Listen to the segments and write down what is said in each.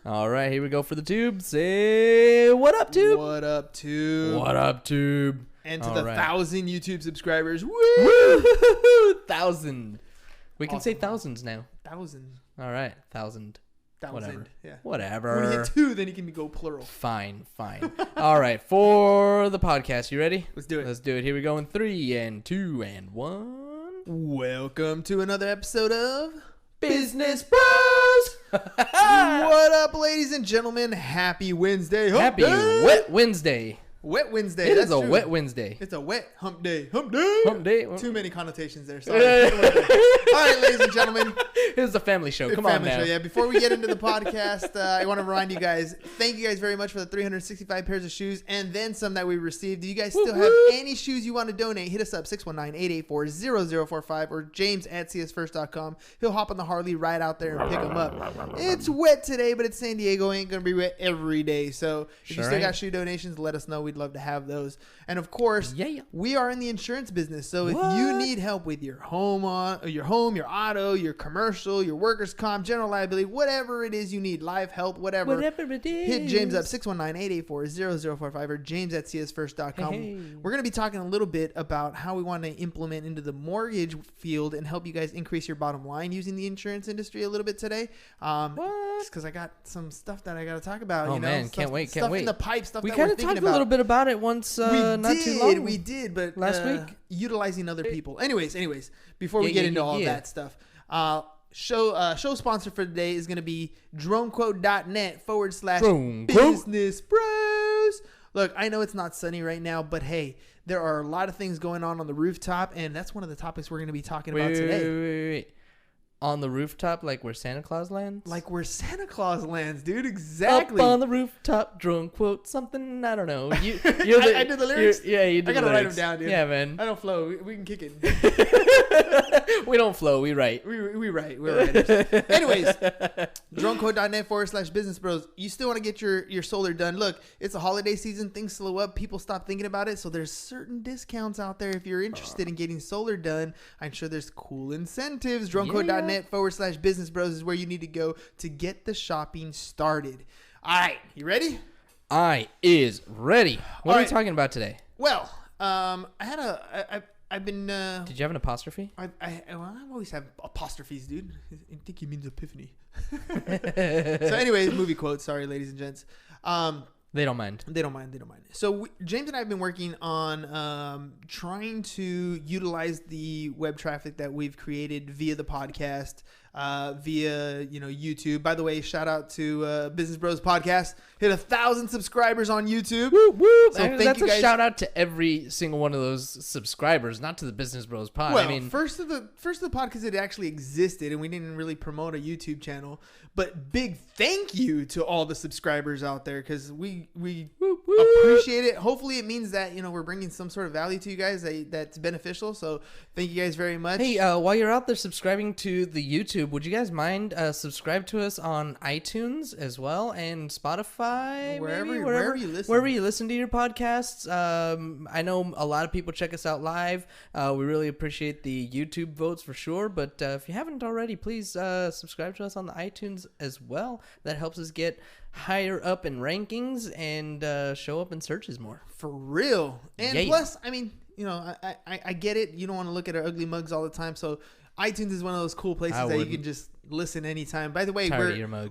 All right, here we go for the tube. Say, what up, tube? What up, tube? What up, tube? And to All the right. 1,000 YouTube subscribers. Woo! Woo! 1,000. We can say Awesome. thousands now. 1,000. All right, 1,000. 1,000. Whatever. Yeah. Whatever. When you hit 2, then you can go plural. Fine. All right, for the podcast, you ready? Let's do it. Let's do it. Here we go in 3 and 2 and 1. Welcome to another episode of Business Bros. What up, ladies and gentlemen? Happy Wednesday. Happy Wet Wednesday. Wet Wednesday. It That's is a true. wet Wednesday. It's a wet hump day. Hump day. Hump day. Too many connotations there. Sorry. All right, ladies and gentlemen. This is a family show. Come Family on now. show. Yeah. Before we get into the podcast, I want to remind you guys, thank you guys very much for the 365 pairs of shoes and then some that we received. Do you guys still have any shoes you want to donate? Hit us up, 619-884-0045 or james@csfirst.com. He'll hop on the Harley right out there and pick them up. It's wet today, but it's San Diego. Ain't going to be wet every day. So if you still got shoe donations, let us know. We'd love to have those. And of course, we are in the insurance business. So if you need help with your home, your auto, your commercial, your workers' comp, general liability, whatever it is you need, life, health, whatever it is. Hit James up, 619-884-0045 or james@csfirst.com. Hey. We're going to be talking a little bit about how we want to implement into the mortgage field and help you guys increase your bottom line using the insurance industry a little bit today. Just because I got some stuff that I got to talk about. Oh, man. Can't wait. Stuff in the pipe, stuff we that we're kind thinking of talked about. a little bit about it once not too long. We did, but last week. Utilizing other people. Anyways, before we get into all that stuff, show sponsor for today is going to be dronequote.net/business bros. Look, I know it's not sunny right now, but hey, there are a lot of things going on the rooftop, and that's one of the topics we're going to be talking about today. Wait. On the rooftop, like where Santa Claus lands? Like where Santa Claus lands, dude. Exactly. Up on the rooftop, drone quote something. I don't know. I did the lyrics? Yeah, you did I got to the write lyrics. them down, dude. Yeah, man. I don't flow. We can kick it. We don't flow. We write. We write. We're writers. Anyways, dronequote.net/business bros. You still want to get your solar done. Look, it's a holiday season. Things slow up. People stop thinking about it. So there's certain discounts out there. If you're interested in getting solar done, I'm sure there's cool incentives. dronequote.net/business bros is where you need to go to get the shopping started. All right. You ready? I is ready. What are we talking about today? Well, I've been. Did you have an apostrophe? I always have apostrophes, dude. I think he means epiphany. So, anyways, movie quotes. Sorry, ladies and gents. They don't mind. They don't mind. So James and I have been working on trying to utilize the web traffic that we've created via the podcast, via YouTube. By the way, shout out to Business Bros Podcast. Hit 1,000 subscribers on YouTube. Whoop, whoop. So And that's a shout out to every single one of those subscribers, not to the Business Bros Pod. Well, I mean, first of the pod because it actually existed and we didn't really promote a YouTube channel. But big thank you to all the subscribers out there because we appreciate it. Hopefully, it means that we're bringing some sort of value to you guys that's beneficial. So thank you guys very much. Hey, while you're out there subscribing to the YouTube, would you guys mind subscribe to us on iTunes as well and Spotify, wherever you listen. Wherever you listen to your podcasts. I know a lot of people check us out live. We really appreciate the YouTube votes for sure. But if you haven't already, please subscribe to us on the iTunes as well. That helps us get higher up in rankings and show up in searches more. For real. And plus, I mean, I get it. You don't want to look at our ugly mugs all the time. So iTunes is one of those cool places that you can just listen anytime. By the way,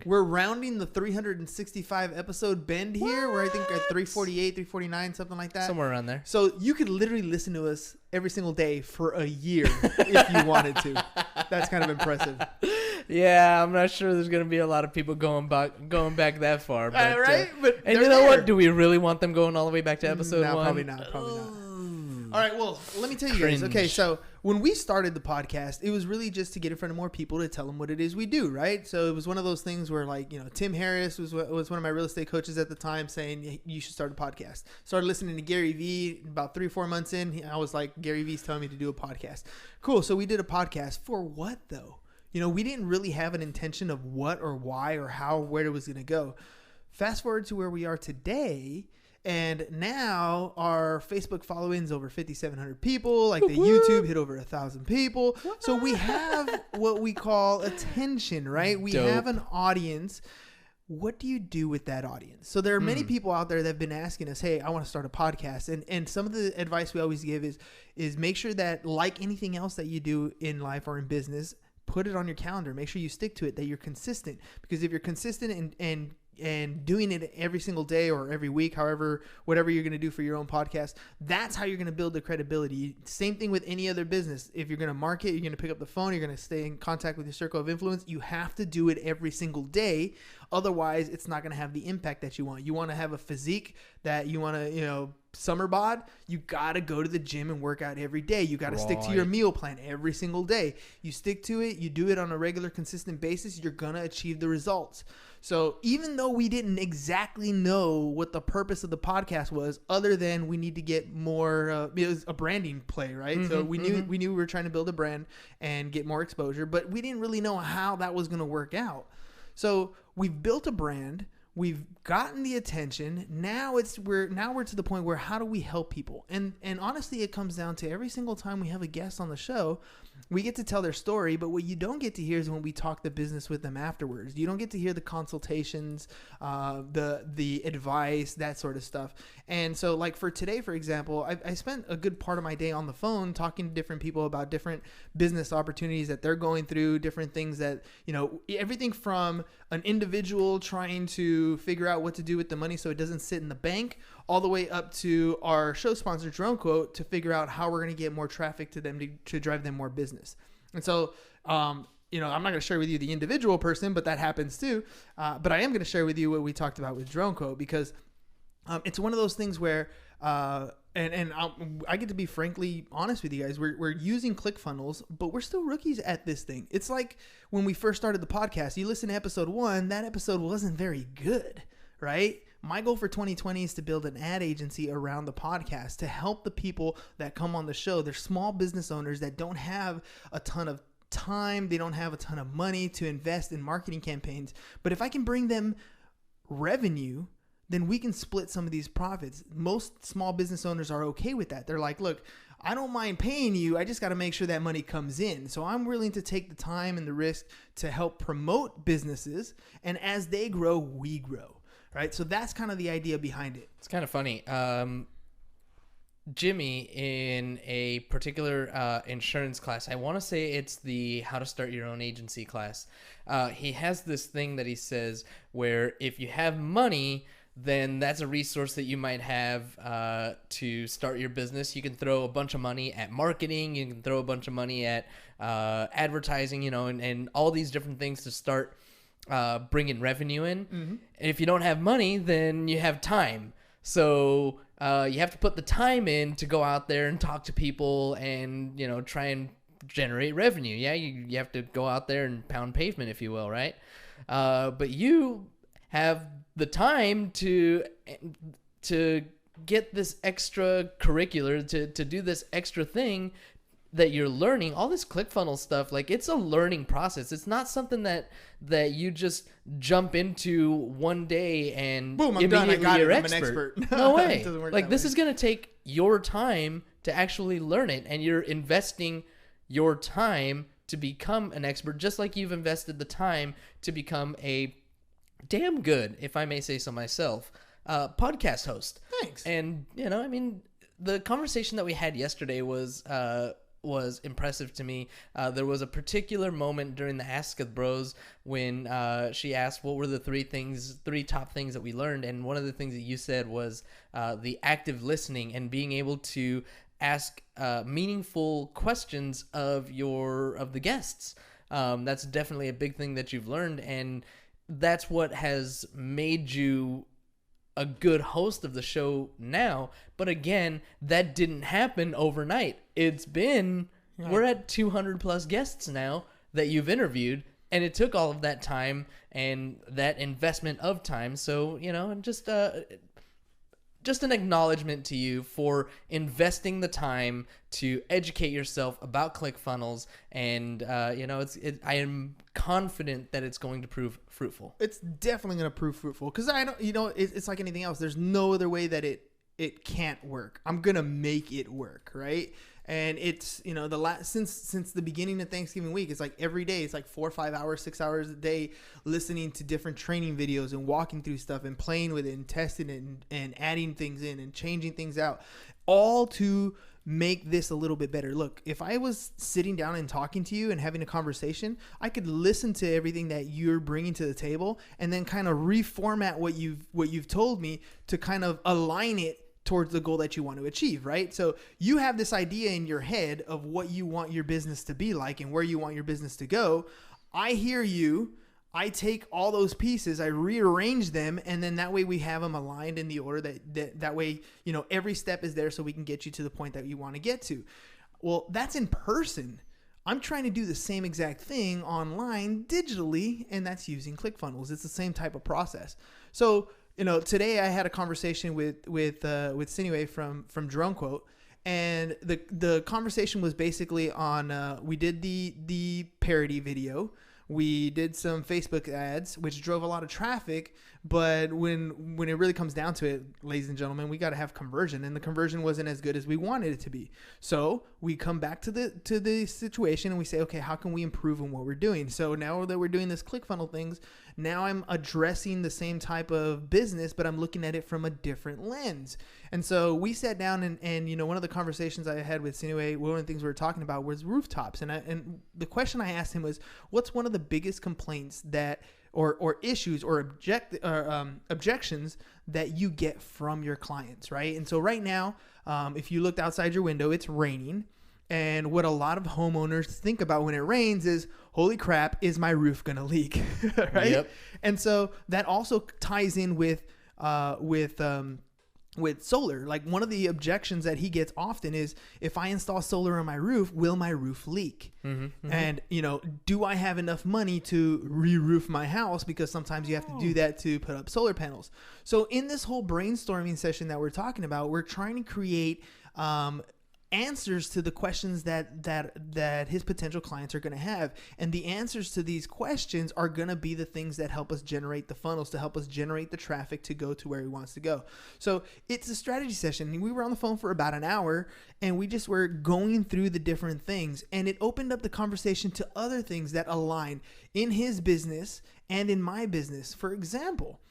we're rounding the 365 episode bend here. We're I think at 348, 349, something like that. Somewhere around there. So you could literally listen to us every single day for a year if you wanted to. That's kind of impressive. Yeah, I'm not sure there's gonna be a lot of people going back that far. But, right? But and you know what? Do we really want them going all the way back to episode 1? Probably not. All right, well, let me tell you guys. Okay, so when we started the podcast, it was really just to get in front of more people to tell them what it is we do, right? So it was one of those things where, like, Tim Harris was one of my real estate coaches at the time saying, you should start a podcast. Started listening to Gary Vee about 3 or 4 months in. I was like, Gary Vee's telling me to do a podcast. Cool, so we did a podcast. For what, though? We didn't really have an intention of what or why or how, where it was going to go. Fast forward to where we are today, and now our Facebook following is over 5,700 people. Like the YouTube hit over 1,000 people. So we have what we call attention, right? We have an audience what do you do with that audience? So there are many people out there that have been asking us, hey, I want to start a podcast. And some of the advice we always give is make sure that, like anything else that you do in life or in business, put it on your calendar. Make sure you stick to it, that you're consistent. Because if you're consistent and doing it every single day or every week, whatever you're going to do for your own podcast, that's how you're going to build the credibility. Same thing with any other business. If you're going to market, you're going to pick up the phone, you're going to stay in contact with your circle of influence. You have to do it every single day. Otherwise, it's not going to have the impact that you want. You want to have a physique that you want to, summer bod, you got to go to the gym and work out every day. You got to stick to your meal plan every single day. You stick to it, you do it on a regular, consistent basis, you're going to achieve the results. So even though we didn't exactly know what the purpose of the podcast was, other than we need to get more, it was a branding play, right? So we knew we were trying to build a brand and get more exposure, but we didn't really know how that was going to work out. So we've built a brand. We've gotten the attention. Now we're to the point where how do we help people? And honestly, it comes down to every single time we have a guest on the show, we get to tell their story, but what you don't get to hear is when we talk the business with them afterwards. You don't get to hear the consultations, the advice, that sort of stuff. And so like for today, for example, I spent a good part of my day on the phone talking to different people about different business opportunities that they're going through, different things that, everything from an individual trying to figure out what to do with the money so it doesn't sit in the bank, all the way up to our show sponsor, Drone Quote, to figure out how we're going to get more traffic to them to drive them more business. And so, I'm not going to share with you the individual person, but that happens too. But I am going to share with you what we talked about with Drone Quote, because it's one of those things where, I get to be frankly honest with you guys. We're using ClickFunnels, but we're still rookies at this thing. It's like when we first started the podcast, you listen to episode 1, that episode wasn't very good, right? My goal for 2020 is to build an ad agency around the podcast to help the people that come on the show. They're small business owners that don't have a ton of time. They don't have a ton of money to invest in marketing campaigns. But if I can bring them revenue, then we can split some of these profits. Most small business owners are okay with that. They're like, look, I don't mind paying you. I just got to make sure that money comes in. So I'm willing to take the time and the risk to help promote businesses. And as they grow, we grow. Right. So that's kind of the idea behind it. It's kind of funny. Jimmy, in a particular insurance class, I want to say it's the How to Start Your Own Agency class. He has this thing that he says where if you have money, then that's a resource that you might have to start your business. You can throw a bunch of money at marketing. You can throw a bunch of money at advertising, and all these different things to start bringing revenue in. And if you don't have money, then you have time. So you have to put the time in to go out there and talk to people and, try and generate revenue. Yeah, you have to go out there and pound pavement, if you will, right? But you have the time to get this extra curricular, to do this extra thing that you're learning. All this ClickFunnels stuff, like, it's a learning process. It's not something that you just jump into one day and boom, I'm done. I got it. I'm an expert. No way. Like, this is going to take your time to actually learn it, and you're investing your time to become an expert, just like you've invested the time to become a damn good, if I may say so myself, podcast host. Thanks. And, the conversation that we had yesterday was impressive to me. There was a particular moment during the Ask of the Bros when she asked what were the three top things that we learned, and one of the things that you said was the active listening and being able to ask meaningful questions of the guests. That's definitely a big thing that you've learned, and that's what has made you a good host of the show now. But again, that didn't happen overnight. It's been, we're at 200 plus guests now that you've interviewed, and it took all of that time and that investment of time. So, just an acknowledgement to you for investing the time to educate yourself about ClickFunnels, and I am confident that it's going to prove fruitful. It's definitely going to prove fruitful, because it's like anything else. There's no other way that it can't work. I'm going to make it work, right? And it's, since the beginning of Thanksgiving week, it's like every day, it's like 4 or 5 hours, 6 hours a day, listening to different training videos and walking through stuff and playing with it and testing it and adding things in and changing things out, all to make this a little bit better. Look, if I was sitting down and talking to you and having a conversation, I could listen to everything that you're bringing to the table and then kind of reformat what you've told me to kind of align it towards the goal that you want to achieve, right? So you have this idea in your head of what you want your business to be like and where you want your business to go. I hear you. I take all those pieces, I rearrange them, and then that way we have them aligned in the order that way, every step is there so we can get you to the point that you want to get to. Well, that's in person. I'm trying to do the same exact thing online digitally, and that's using ClickFunnels. It's the same type of process. So, today I had a conversation with Sinue from Drone Quote, and the conversation was basically on we did the parody video. We did some Facebook ads, which drove a lot of traffic, but when it really comes down to it, ladies and gentlemen, we got to have conversion, and the conversion wasn't as good as we wanted it to be. So we come back to the situation and we say, okay, how can we improve on what we're doing? So now that we're doing this ClickFunnels things, now I'm addressing the same type of business, but I'm looking at it from a different lens. And so we sat down and one of the conversations I had with Sinue, one of the things we were talking about was rooftops. And the question I asked him was, what's one of the biggest complaints that or issues or objections that you get from your clients, right? And so right now, if you looked outside your window, it's raining. And what a lot of homeowners think about when it rains is, holy crap, is my roof going to leak? Right? Yep. And so that also ties in with solar. Like, one of the objections that he gets often is, if I install solar on my roof, will my roof leak? Mm-hmm, mm-hmm. And, do I have enough money to re-roof my house? Because sometimes you have to do that to put up solar panels. So in this whole brainstorming session that we're talking about, we're trying to create answers to the questions that his potential clients are going to have. And the answers to these questions are going to be the things that help us generate the funnels, to help us generate the traffic to go to where he wants to go. So it's a strategy session. We were on the phone for about an hour, and we just were going through the different things, and it opened up the conversation to other things that align in his business and in my business. For example,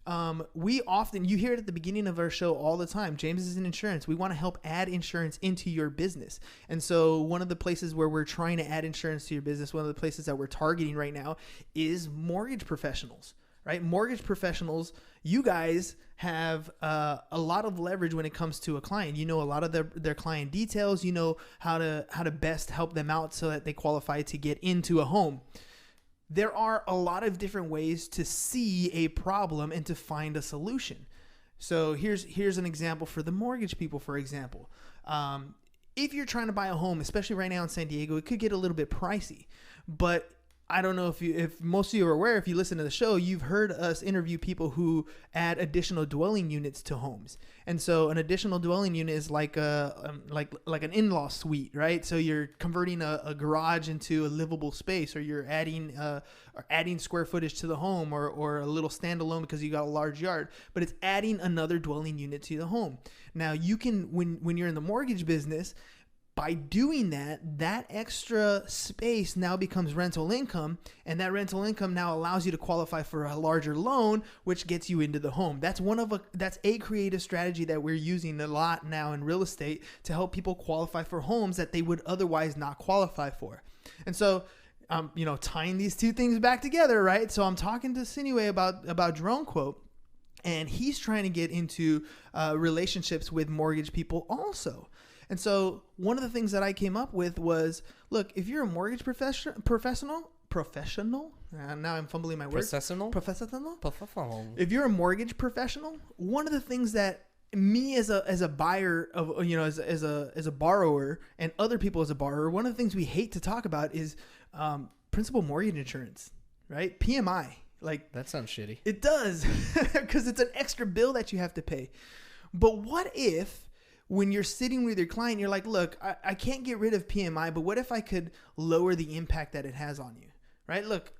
you hear it at the beginning of our show all the time. James is in insurance. We want to help add insurance into your business. And so one of the places where we're trying to add insurance to your business, one of the places that we're targeting right now is mortgage professionals, right? Mortgage professionals, you guys have a lot of leverage when it comes to a client. You know a lot of their client details. You know how to best help them out so that they qualify to get into a home. There are a lot of different ways to see a problem and to find a solution. So here's an example for the mortgage people, for example. If you're trying to buy a home, especially right now in San Diego, it could get a little bit pricey. But I don't know if most of you are aware, if you listen to the show, you've heard us interview people who add additional dwelling units to homes. And so an additional dwelling unit is like an in-law suite, right? So you're converting a garage into a livable space, or you're adding square footage to the home, or a little standalone because you got a large yard, but it's adding another dwelling unit to the home. Now you can, when you're in the mortgage business, by doing that extra space now becomes rental income, and that rental income now allows you to qualify for a larger loan, which gets you into the home. That's a creative strategy that we're using a lot now in real estate to help people qualify for homes that they would otherwise not qualify for. And so, tying these two things back together, right? So I'm talking to Sinue about Drone Quote, and he's trying to get into relationships with mortgage people also. And so one of the things that I came up with was, look, if you're a mortgage professional, now I'm fumbling my words. Professional. If you're a mortgage professional, one of the things that me as a buyer of, as a borrower, and other people as a borrower, one of the things we hate to talk about is principal mortgage insurance, right? PMI. Like, that sounds shitty. It does, because it's an extra bill that you have to pay. But what if, when you're sitting with your client, you're like, look, I can't get rid of PMI, but what if I could lower the impact that it has on you, right? Look,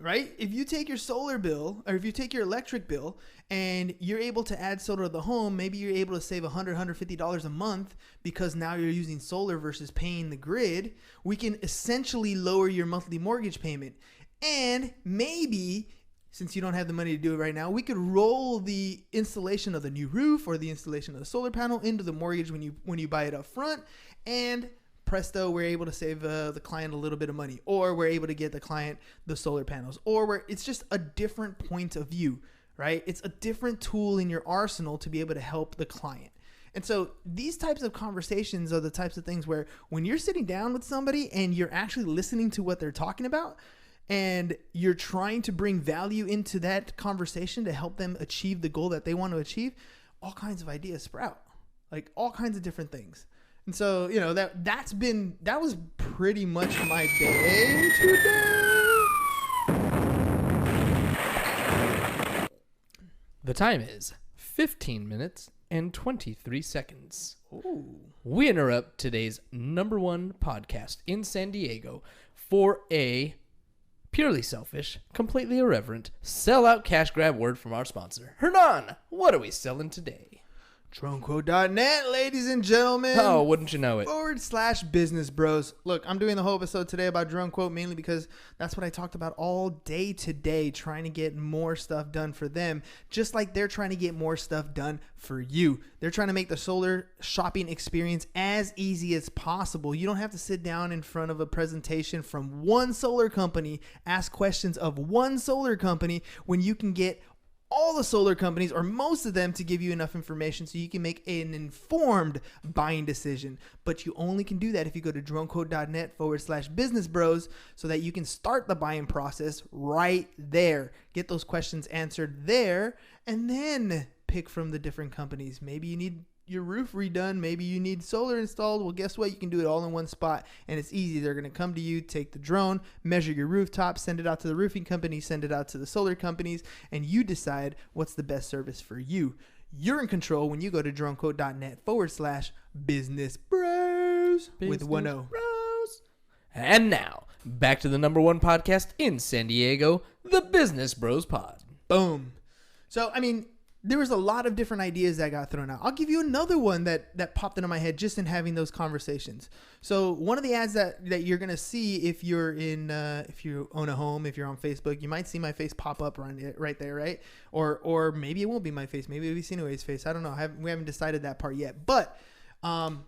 right? If you take your solar bill or if you take your electric bill and you're able to add solar to the home, maybe you're able to save $100, $150 a month because now you're using solar versus paying the grid. We can essentially lower your monthly mortgage payment. And maybe, since you don't have the money to do it right now, we could roll the installation of the new roof or the installation of the solar panel into the mortgage when you buy it up front, and presto, we're able to save the client a little bit of money, or we're able to get the client the solar panels, or it's just a different point of view, right? It's a different tool in your arsenal to be able to help the client. And so these types of conversations are the types of things where when you're sitting down with somebody and you're actually listening to what they're talking about, and you're trying to bring value into that conversation to help them achieve the goal that they want to achieve, all kinds of ideas sprout, like all kinds of different things. And so, that was pretty much my day today. The time is 15 minutes and 23 seconds. Ooh. We interrupt today's #1 podcast in San Diego for a purely selfish, completely irreverent, sellout cash grab word from our sponsor. Hernan, what are we selling today? DroneQuote.net, ladies and gentlemen. Oh, wouldn't you know it? /business bros. Look, I'm doing the whole episode today about DroneQuote mainly because that's what I talked about all day today, trying to get more stuff done for them, just like they're trying to get more stuff done for you. They're trying to make the solar shopping experience as easy as possible. You don't have to sit down in front of a presentation from one solar company, ask questions of one solar company, when you can get all the solar companies or most of them to give you enough information so you can make an informed buying decision. But you only can do that if you go to DroneQuote.net /business bros so that you can start the buying process right there. Get those questions answered there and then pick from the different companies. Maybe you need your roof redone. Maybe you need solar installed. Well, guess what? You can do it all in one spot, and it's easy. They're going to come to you, take the drone, measure your rooftop, send it out to the roofing company, send it out to the solar companies, and you decide what's the best service for you. You're in control when you go to DroneQuote.net /business bros with 1 O. Bros. And now, back to the #1 podcast in San Diego, the Business Bros Pod. Boom. So, there was a lot of different ideas that got thrown out. I'll give you another one that popped into my head just in having those conversations. So one of the ads that you're going to see if you're if you own a home, if you're on Facebook, you might see my face pop up right there, right? Or maybe it won't be my face. Maybe it'll be Sinue's face. I don't know. We haven't decided that part yet. But how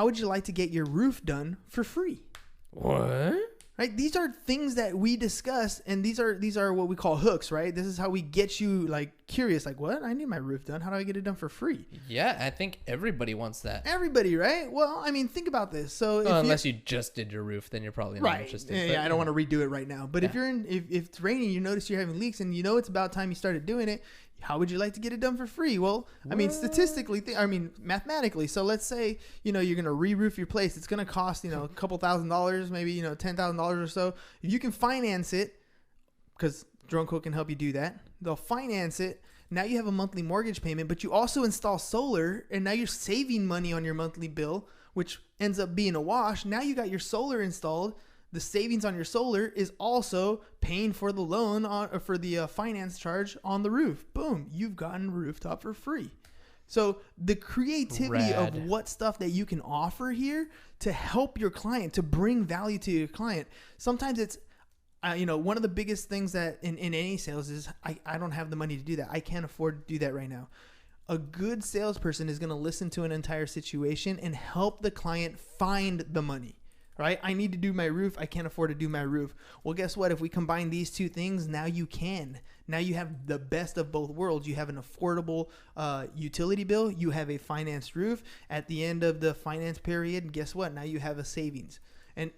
would you like to get your roof done for free? What? Right? These are things that we discuss, and these are what we call hooks, right? This is how we get you curious, what? I need my roof done. How do I get it done for free? Yeah, I think everybody wants that. Everybody, right? Well, think about this. So unless you just did your roof, then you're probably not interested. Yeah, I don't want to redo it right now. But if it's raining, you notice you're having leaks, and it's about time you started doing it. How would you like to get it done for free? Well, statistically, mathematically. So let's say, you're going to re-roof your place. It's going to cost, a couple $1,000s, maybe, $10,000 or so. If you can finance it, because DroneQuote can help you do that. They'll finance it. Now you have a monthly mortgage payment, but you also install solar, and now you're saving money on your monthly bill, which ends up being a wash. Now you got your solar installed. The savings on your solar is also paying for the loan for the finance charge on the roof. Boom, you've gotten a rooftop for free. So the creativity of what stuff that you can offer here to help your client, to bring value to your client. Sometimes it's, one of the biggest things that in any sales is I don't have the money to do that. I can't afford to do that right now. A good salesperson is going to listen to an entire situation and help the client find the money. Right? I need to do my roof. I can't afford to do my roof. Well, guess what? If we combine these two things, now you can. Now you have the best of both worlds. You have an affordable utility bill. You have a financed roof. At the end of the finance period, guess what? Now you have a savings. And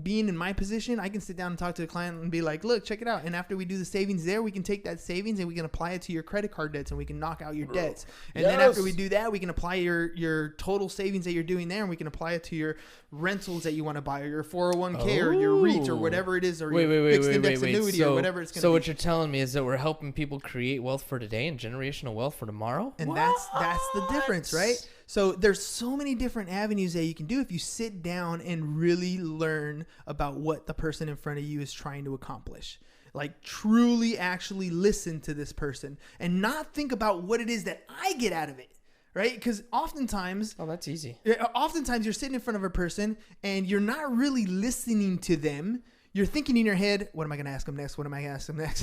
being in my position, I can sit down and talk to the client and be like, look, check it out. And after we do the savings there, we can take that savings and we can apply it to your credit card debts and we can knock out your debts. And then after we do that, we can apply your total savings that you're doing there, and we can apply it to your rentals that you want to buy, or your 401k or your REITs or whatever it is, or your fixed index annuity or whatever it's going to be. So what you're telling me is that we're helping people create wealth for today and generational wealth for tomorrow? And that's the difference, right? So there's so many different avenues that you can do if you sit down and really learn about what the person in front of you is trying to accomplish. Like truly actually listen to this person and not think about what it is that I get out of it. Right? Because oftentimes... Oh, that's easy. Oftentimes you're sitting in front of a person and you're not really listening to them. You're thinking in your head, what am I going to ask them next? What am I going to ask them next?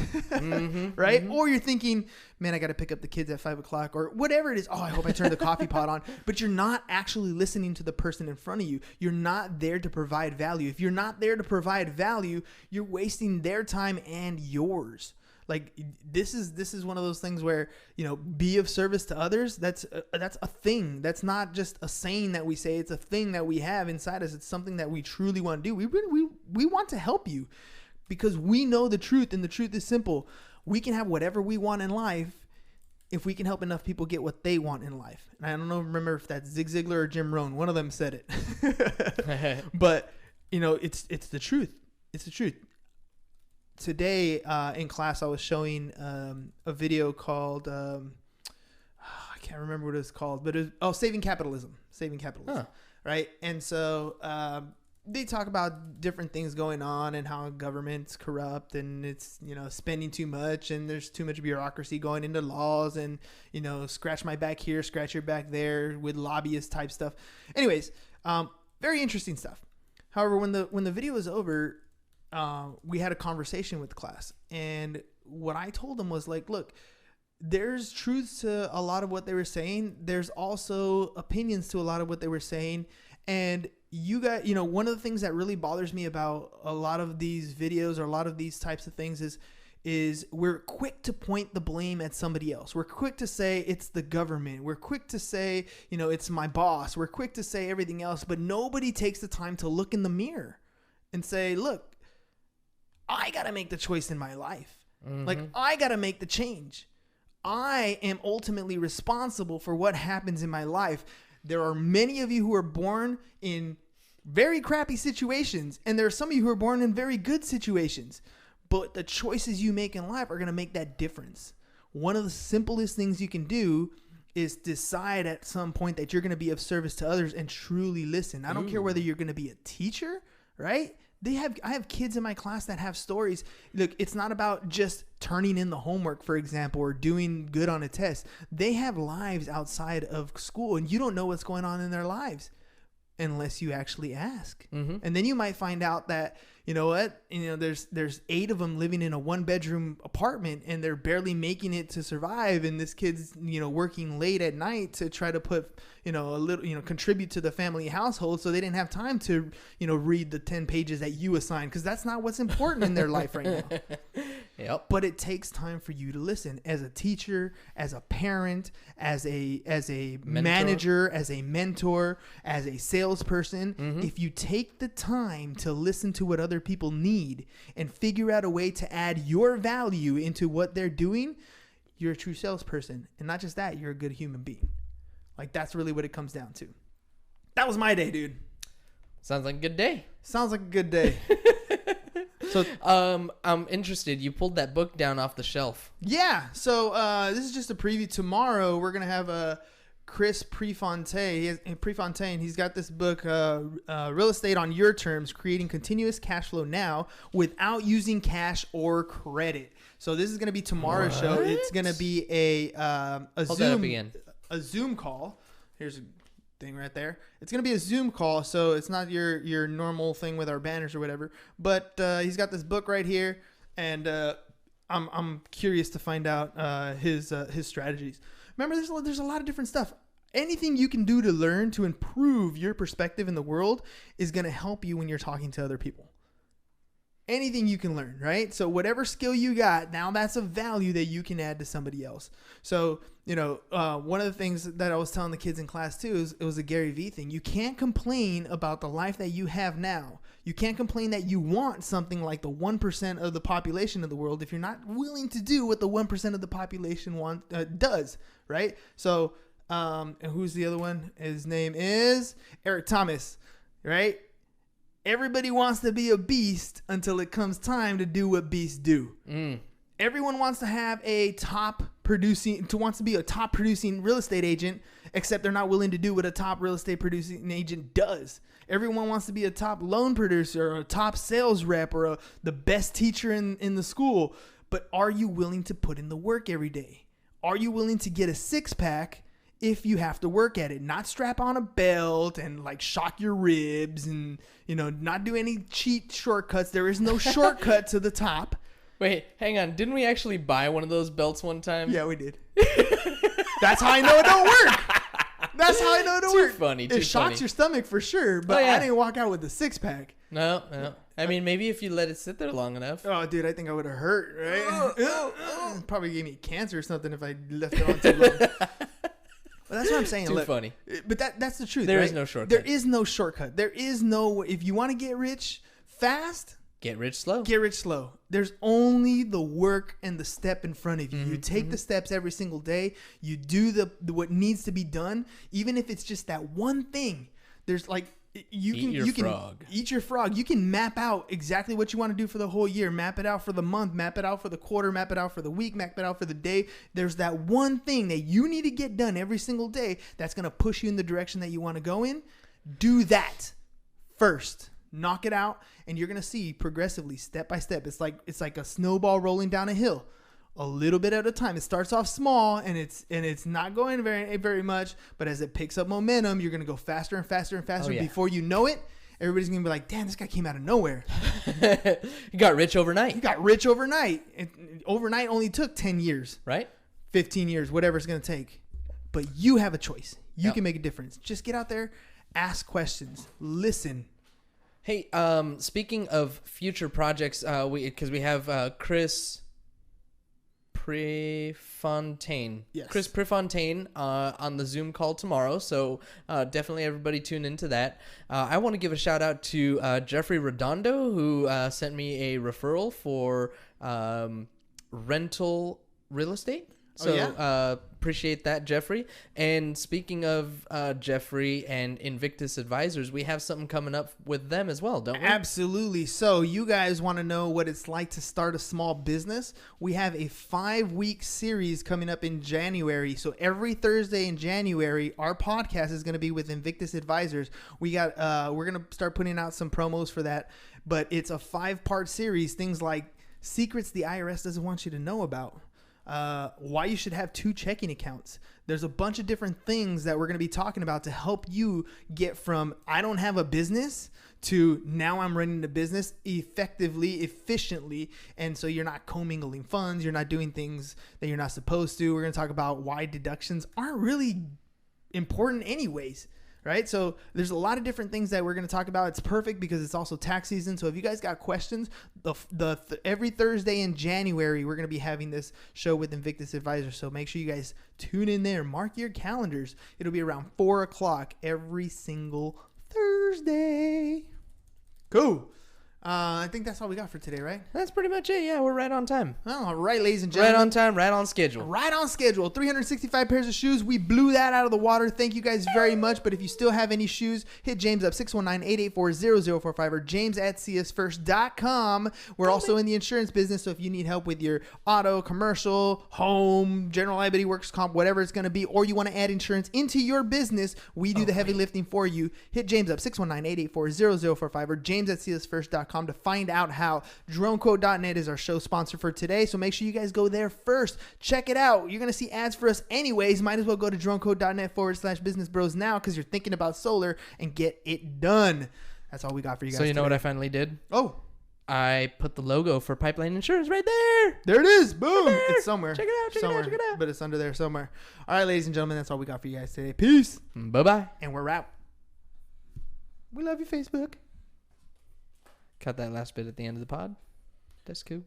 Right? Mm-hmm. Or you're thinking, man, I got to pick up the kids at 5 o'clock or whatever it is. Oh, I hope I turn the coffee pot on. But you're not actually listening to the person in front of you. You're not there to provide value. If you're not there to provide value, you're wasting their time and yours. Like this is one of those things where, be of service to others. That's a thing. That's not just a saying that we say. It's a thing that we have inside us. It's something that we truly want to do. We want to help you because we know the truth, and the truth is simple. We can have whatever we want in life if we can help enough people get what they want in life. And I don't remember if that's Zig Ziglar or Jim Rohn. One of them said it. But it's the truth. It's the truth. Today in class, I was showing a video called, I can't remember what it's called, but Saving Capitalism. Huh. Right? And so they talk about different things going on and how government's corrupt and it's, spending too much and there's too much bureaucracy going into laws and, scratch my back here, scratch your back there with lobbyist type stuff. Anyways, very interesting stuff. However, when the video was over, we had a conversation with the class, and what I told them was like, look, there's truths to a lot of what they were saying. There's also opinions to a lot of what they were saying. And you got, one of the things that really bothers me about a lot of these videos or a lot of these types of things is we're quick to point the blame at somebody else. We're quick to say it's the government. We're quick to say, it's my boss. We're quick to say everything else, but nobody takes the time to look in the mirror and say, look, I got to make the choice in my life. Mm-hmm. Like, I got to make the change. I am ultimately responsible for what happens in my life. There are many of you who are born in very crappy situations, and there are some of you who are born in very good situations. But the choices you make in life are going to make that difference. One of the simplest things you can do is decide at some point that you're going to be of service to others and truly listen. I don't care whether you're going to be a teacher, right? I have kids in my class that have stories. Look, it's not about just turning in the homework, for example, or doing good on a test. They have lives outside of school, and you don't know what's going on in their lives unless you actually ask. Mm-hmm. And then you might find out that, there's 8 of them living in a 1-bedroom apartment and they're barely making it to survive. And this kid's, working late at night to try to put, a little, contribute to the family household. So they didn't have time to, read the 10 pages that you assigned, because that's not what's important in their life right now. Yep. But it takes time for you to listen as a teacher, as a parent, as a manager, as a mentor, as a salesperson. Mm-hmm. If you take the time to listen to what other people need and figure out a way to add your value into what they're doing, you're a true salesperson. And not just that, you're a good human being. Like, that's really what it comes down to. That was my day, dude. Sounds like a good day. Sounds like a good day. So, I'm interested. You pulled that book down off the shelf. Yeah. So, this is just a preview. Tomorrow, we're going to have Chris Prefontaine. He's got this book, Real Estate on Your Terms, Creating Continuous Cash Flow Now Without Using Cash or Credit. So, this is going to be tomorrow's show. It's going to be a Zoom call. Here's a thing right there. It's going to be a Zoom call, so it's not your normal thing with our banners or whatever. But he's got this book right here, and I'm curious to find out his strategies. Remember, there's a lot of different stuff. Anything you can do to learn to improve your perspective in the world is going to help you when you're talking to other people. Anything you can learn, right? So whatever skill you got, now that's a value that you can add to somebody else. So, one of the things that I was telling the kids in class too is it was a Gary Vee thing. You can't complain about the life that you have now. You can't complain that you want something like the 1% of the population of the world if you're not willing to do what the 1% of the population does, right? So, and who's the other one? His name is Eric Thomas, right? Everybody wants to be a beast until it comes time to do what beasts do. Everyone wants to have a top wants to be a top producing real estate agent, except they're not willing to do what a top real estate producing agent does. Everyone wants to be a top loan producer or a top sales rep or the best teacher in the school. But are you willing to put in the work every day? Are you willing to get a six-pack if you have to work at it? Not strap on a belt and like shock your ribs and, not do any cheat shortcuts. There is no shortcut to the top. Wait, hang on. Didn't we actually buy one of those belts one time? Yeah, we did. That's how I know it don't work. That's how I know it don't work. Too funny. It shocks your stomach for sure, but I didn't walk out with a six-pack. No. I mean, maybe if you let it sit there long enough. Oh, dude, I think I would have hurt, right? Probably gave me cancer or something if I left it on too long. But that's what I'm saying. Too funny. But that's the truth. There right? is no shortcut. There is no shortcut. There is no. If you want to get rich fast, get rich slow. Get rich slow. There's only the work and the step in front of you. You take the steps every single day. You do the what needs to be done, even if it's just that one thing. There's like you can eat your frog. You can map out exactly what you want to do for the whole year. Map it out for the month. Map it out for the quarter. Map it out for the week. Map it out for the day. There's that one thing that you need to get done every single day that's going to push you in the direction that you want to go in. Do that first. Knock it out, and you're going to see progressively, step by step. It's like a snowball rolling down a hill. A little bit at a time. It starts off small and it's not going very much, but as it picks up momentum, you're going to go faster and faster and faster. Before you know it, everybody's going to be like, damn, this guy came out of nowhere. He got rich overnight. Overnight only took 10 years. Right? 15 years, whatever it's going to take. But you have a choice. You can make a difference. Just get out there, ask questions, listen. Hey, speaking of future projects, because we have Chris Prefontaine. Yes. Chris Prefontaine on the Zoom call tomorrow. So definitely everybody tune into that. I want to give a shout out to Jeffrey Redondo, who sent me a referral for rental real estate. So appreciate that, Jeffrey. And speaking of Jeffrey and Invictus Advisors, we have something coming up with them as well, don't we? Absolutely. So you guys want to know what it's like to start a small business? We have a 5-week series coming up in January. So every Thursday in January, our podcast is going to be with Invictus Advisors. We're going to start putting out some promos for that, but it's a 5-part series. Things like secrets the IRS doesn't want you to know about. Why you should have 2 checking accounts. There's a bunch of different things that we're going to be talking about to help you get from I don't have a business to now I'm running a business effectively, efficiently. And so you're not commingling funds. You're not doing things that you're not supposed to. We're going to talk about why deductions aren't really important anyways. Right? So there's a lot of different things that we're going to talk about. It's perfect because it's also tax season. So if you guys got questions, every Thursday in January, we're going to be having this show with Invictus Advisors. So make sure you guys tune in there. Mark your calendars. It'll be around 4:00 every single Thursday. Cool. I think that's all we got for today, right? That's pretty much it. Yeah, we're right on time. All right, ladies and gentlemen. Right on time, right on schedule. Right on schedule. 365 pairs of shoes. We blew that out of the water. Thank you guys very much. But if you still have any shoes, hit James up 619-884-0045 or james@csfirst.com. We're also in the insurance business, so if you need help with your auto, commercial, home, general liability, workers' comp, whatever it's going to be, or you want to add insurance into your business, we do the heavy lifting for you. Hit James up 619-884-0045 or james@csfirst.com to find out how. DroneQuote.net is our show sponsor for today, so make sure you guys go there first. Check it out. You're going to see ads for us anyways. Might as well go to DroneQuote.net/Business Bros now because you're thinking about solar and get it done. That's all we got for you guys. So you know what I finally did? Oh. I put the logo for Pipeline Insurance right there. There it is. Boom. It's somewhere. Check it out. Check it out. But it's under there somewhere. All right, ladies and gentlemen, that's all we got for you guys today. Peace. Bye-bye. And we're out. We love you, Facebook. Cut that last bit at the end of the pod. That's cool.